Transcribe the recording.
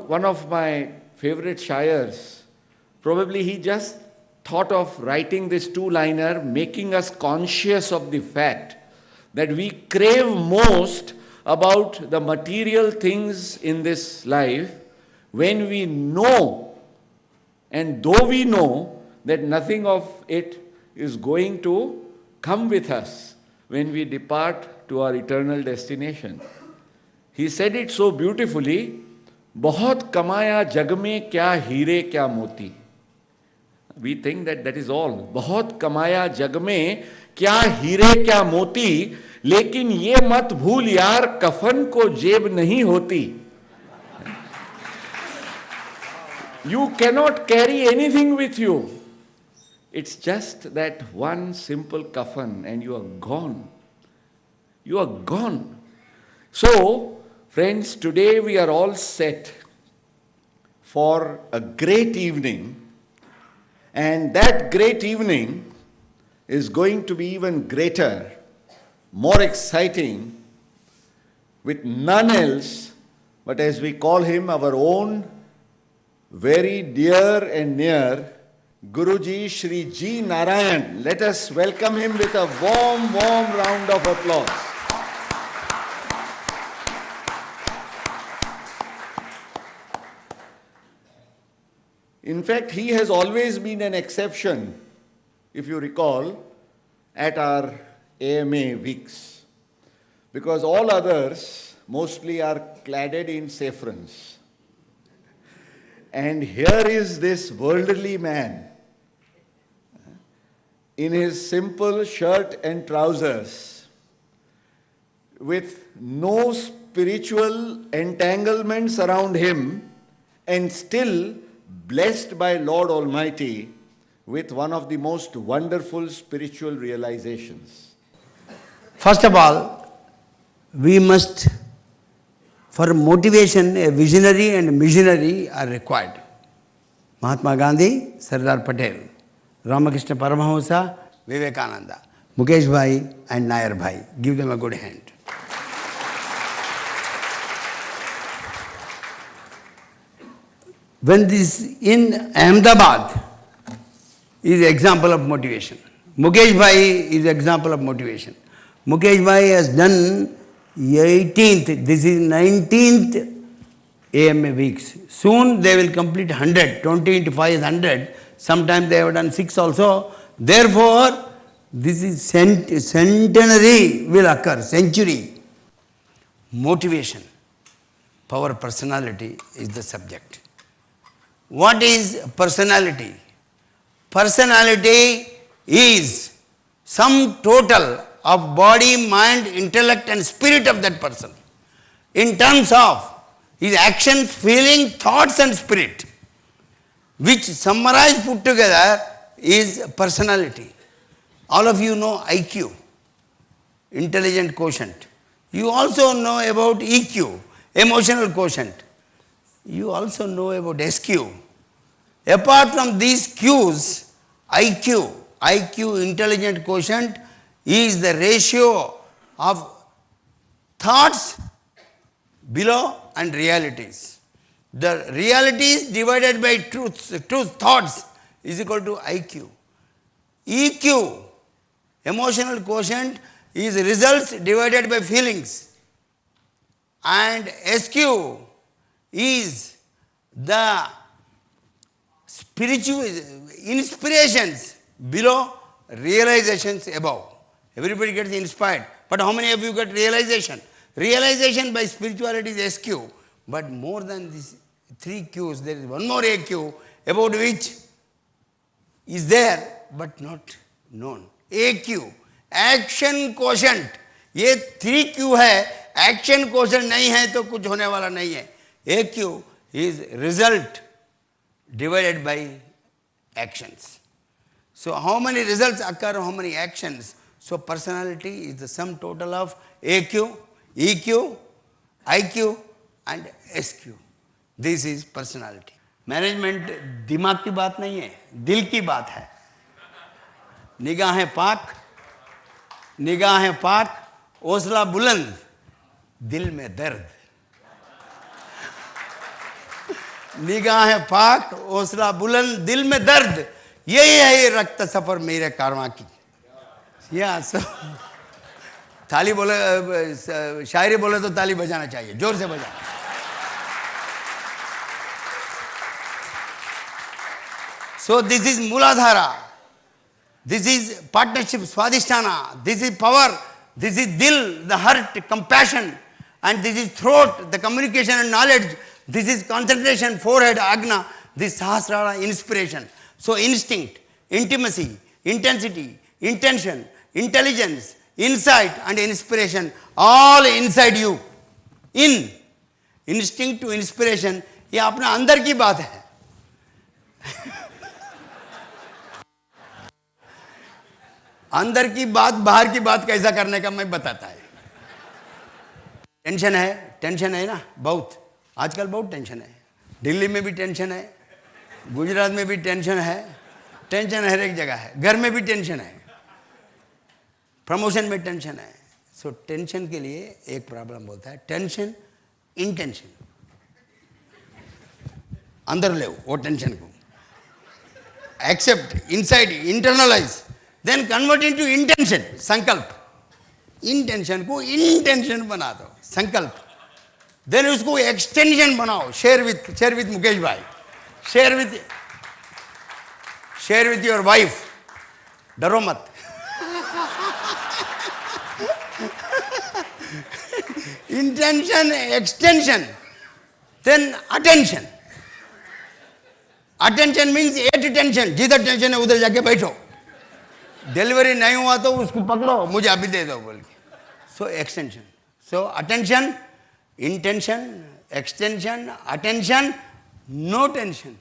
One of my favorite shayars, probably he just thought of writing this two-liner, making us conscious of the fact that we crave most about the material things in this life when we know, and though we know that nothing of it is going to come with us when we depart to our eternal destination. He said it so beautifully, बहुत कमाया जग में क्या हीरे क्या मोती. We think that is all. बहुत कमाया जग में क्या हीरे क्या मोती, लेकिन ये मत भूल यार कफन को जेब नहीं होती. You cannot carry anything with you. It's just that one simple kafan and you are gone. You are gone. So, friends, today we are all set for a great evening, and that great evening is going to be even greater, more exciting, with none else but, as we call him, our own very dear and near Guruji Shri G. Narayan. Let us welcome him with a warm, warm round of applause. In fact, he has always been an exception, if you recall, at our AMA weeks, because all others mostly are cladded in saffrons. And here is this worldly man in his simple shirt and trousers, with no spiritual entanglements around him, and still blessed by Lord Almighty with one of the most wonderful spiritual realizations. First of all, we must, for motivation, a visionary and a missionary are required. Mahatma Gandhi, Sardar Patel, Ramakrishna Paramahamsa, Vivekananda, Mukesh Bhai and Nair Bhai. Give them a good hand. When this in Ahmedabad is example of motivation. Mukesh Bhai is example of motivation. Mukesh Bhai has done 18th, this is 19th AMA weeks. Soon they will complete 100, 20 into 5 is 100. Sometimes they have done 6 also. Therefore, this is centenary will occur, century. Motivation, power personality is the subject. What is personality? Personality is sum total of body, mind, intellect and spirit of that person in terms of his actions, feeling, thoughts and spirit, which summarized put together is personality. All of you know IQ, intelligent quotient. You also know about EQ, emotional quotient. You also know about SQ. Apart from these Qs, IQ, intelligent quotient, is the ratio of thoughts below and realities. The realities divided by truth thoughts is equal to IQ. EQ, emotional quotient, is results divided by feelings. And SQ is the spiritual inspirations below, realizations above. Everybody gets inspired. But how many of you get realization? Realization by spirituality is SQ. But more than these 3 Qs, there is one more AQ about which is there but not known. AQ, action quotient. ये 3 Q है, action quotient नहीं है तो कुछ होने वाला नहीं है. AQ, is result divided by actions. So how many results occur, how many actions? So personality is the sum total of AQ, EQ, IQ and SQ. This is personality. Management दिमाग की बात नहीं है, दिल की बात है. निगाहें पाक, हौसला बुलंद, दिल में दर्द. निगाहें पाक, हौसला बुलंद, दिल में दर्द. यही है ये रक्त सफर मेरे कारवां की. या ताली बोले, शायरी बोले तो ताली बजाना चाहिए, जोर से बजा. So this is Mooladhara, this is partnership, Swadhisthana, this is power, this is dil, the heart, compassion, and this is throat, the communication and knowledge, this is concentration, forehead, Agna, this Sahasrara, inspiration. So instinct, intimacy, intensity, intention, intelligence, insight and inspiration, all inside you. In instinct to inspiration, ये अपना अंदर की बात है. अंदर की बात बाहर की बात कैसा करने का मैं बताता है. टेंशन है ना, बहुत. आजकल बहुत टेंशन है. दिल्ली में भी टेंशन है, गुजरात में भी टेंशन है. टेंशन हर एक जगह है. घर में भी टेंशन है, प्रमोशन में टेंशन है. सो टेंशन के लिए एक प्रॉब्लम बोलता है टेंशन इंटेंशन. अंदर ले वो टेंशन को, accept, inside, internalize, then convert into intention, संकल्प. इंटेंशन को इंटेंशन बना दो, संकल्प. देन उसको एक्सटेंशन बनाओ. शेयर विथ मुकेश भाई, शेयर विथ योर वाइफ. डरो मत. Intention, extension, then attention. Attention means at tension, जिधर टेंशन है उधर जाके बैठो. डिलीवरी नहीं हुआ तो उसको पकड़ो, मुझे अभी दे दो बोल के. So extension. So attention, intention, extension, attention, no tension.